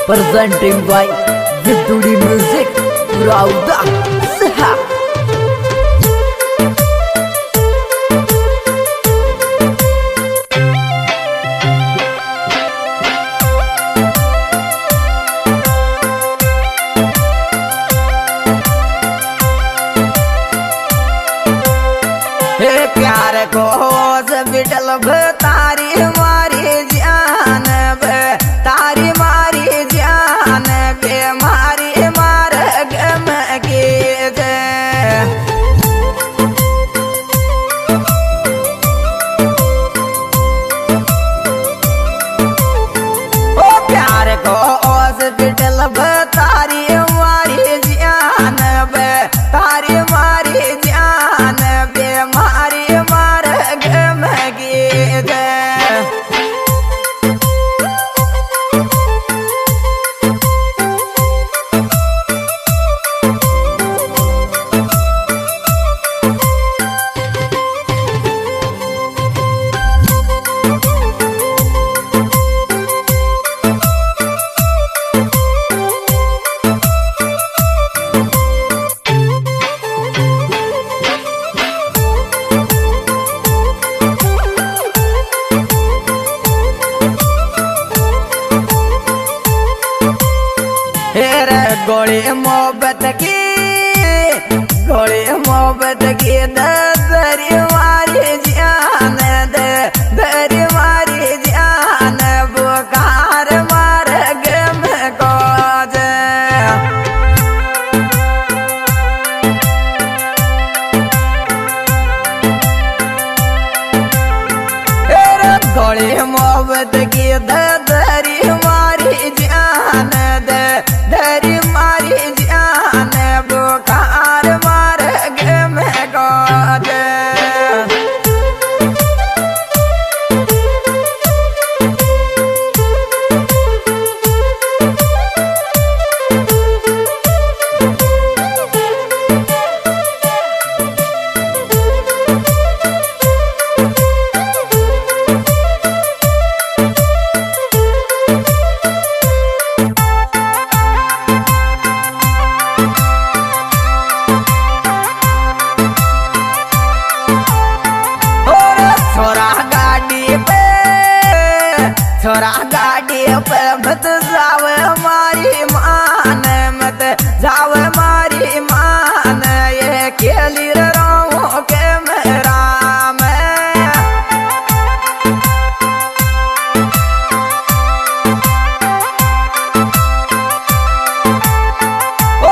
presenting by Vidudi Music, Rauda Saha. प्यार को beetle तारी मारी जान बे तारी मारी जान बे मारी मार गम के ओ प्यार को बिटल तारी मारी जान बे तारी मारी जान बे मारी मार गम के गोली मोहब्बत की दरी मारी जान दरी मारी जान बुखार मार गम को गोली मोहब्बत की दरी मारी जान दरी मारी जान बुखार मार गम को छोरा गाड़ी पे मत जाव हमारी मान मत जाव हमारी मान ये खेली रहो के मेरा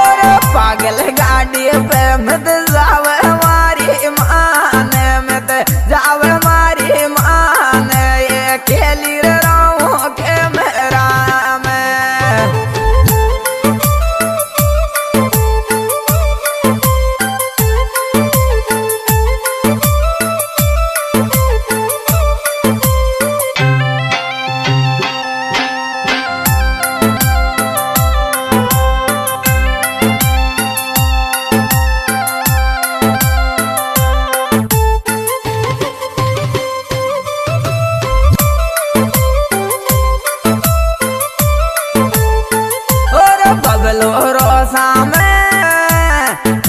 और पागल गाड़ी पे मत जाव हमारी मान मत जाव हमारी मान ये खेली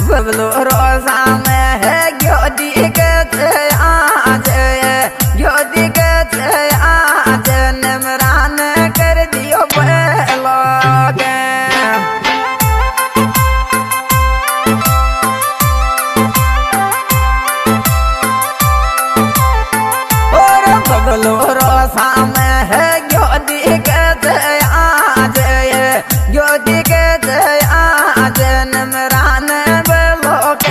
बबलो रोजा में है ज्योति के आज ज्योति के आज निमरान कर दियो लोग और बबलो रोजा में है ज्योति के आज ज्योति के आज निमरान लोग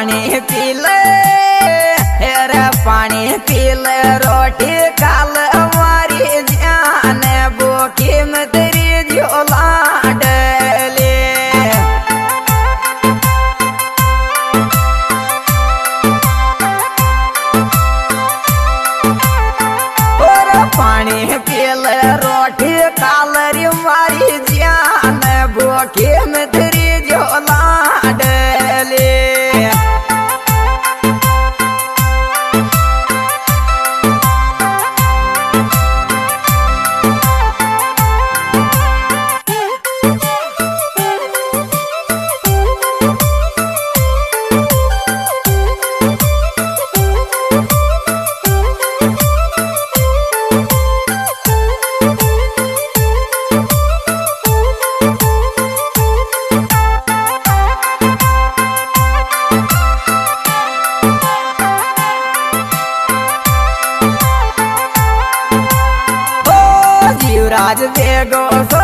पानी पी ले, हेरे पानी पी ले, रोटी खा ले हमारी जान, भूखी में तेरी झोला डले। पानी पी ले, रोटी खा ले हमारी जान, भूखी में तेरी झोला डले। जीवराज वेगो सो,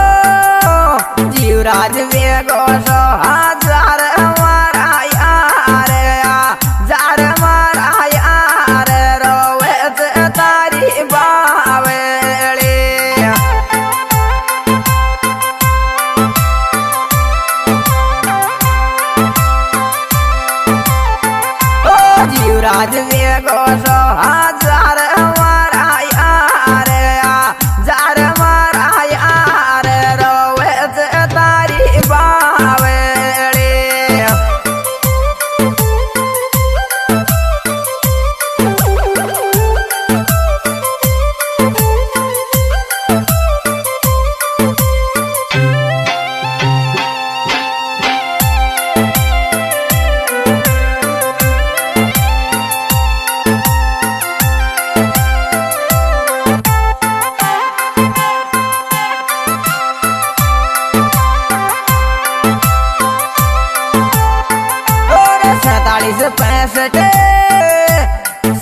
जीवराज वेगो सो, हजार हमारा यार, हजार हमारा यार, रोवे से तारी बावली। ओ जीवराज वेगो सो, हजार हमारा यार, हजार हमारा यार, रोवे से तारी बावली।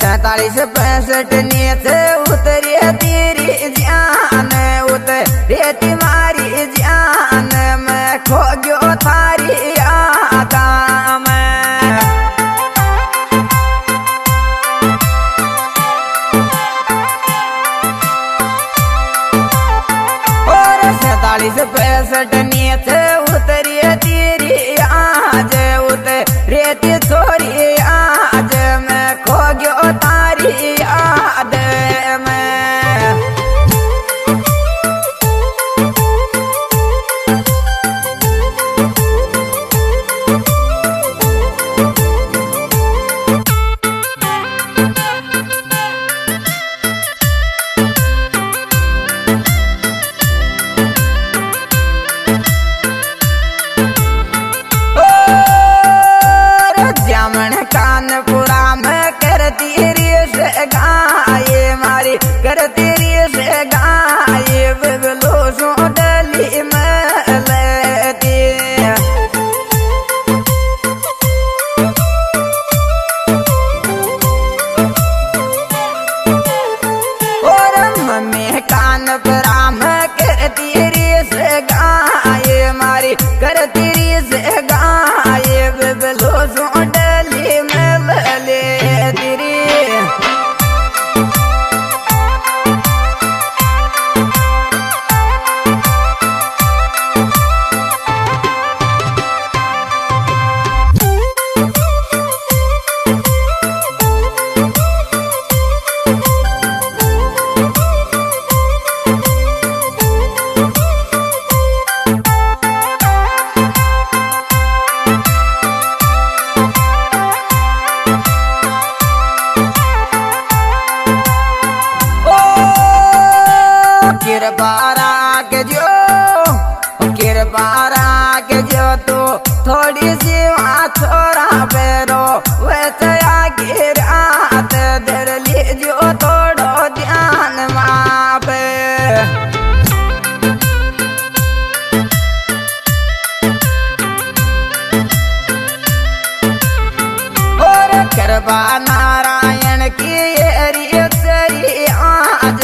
सैतालीस पैंसठ नीचे उतरी तेरी जान, उतरी तुम्हारी जान, मैं खो गयो थारी याद में। और 47 65 नीचे उतरी तेरी आज, उतरी छोरी आज, मैं खो गयो तारी याद में। कानपुरा में करती रेस गाये मारी, करती रेस गाये, बिबलो सो डली में लेती। और मम्मी कानपुरा में करती रेस गाये मारी, करती रेस गाये, बिबलो सो डली में ले तेरी। कृपा के जो तू थोड़ी सी वहाँ छोरा बेरो, वैसे आगे रात धर लीजो थोड़ो ध्यान माँ पे। और कृपा नारायण की रीत आज,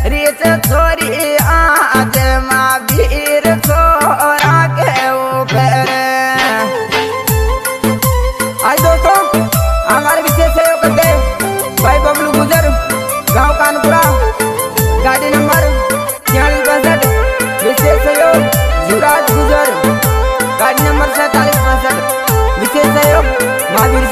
रीत छोरी आज, माँ वीर छोरा के ऊपर। आज दोस्तों महावीर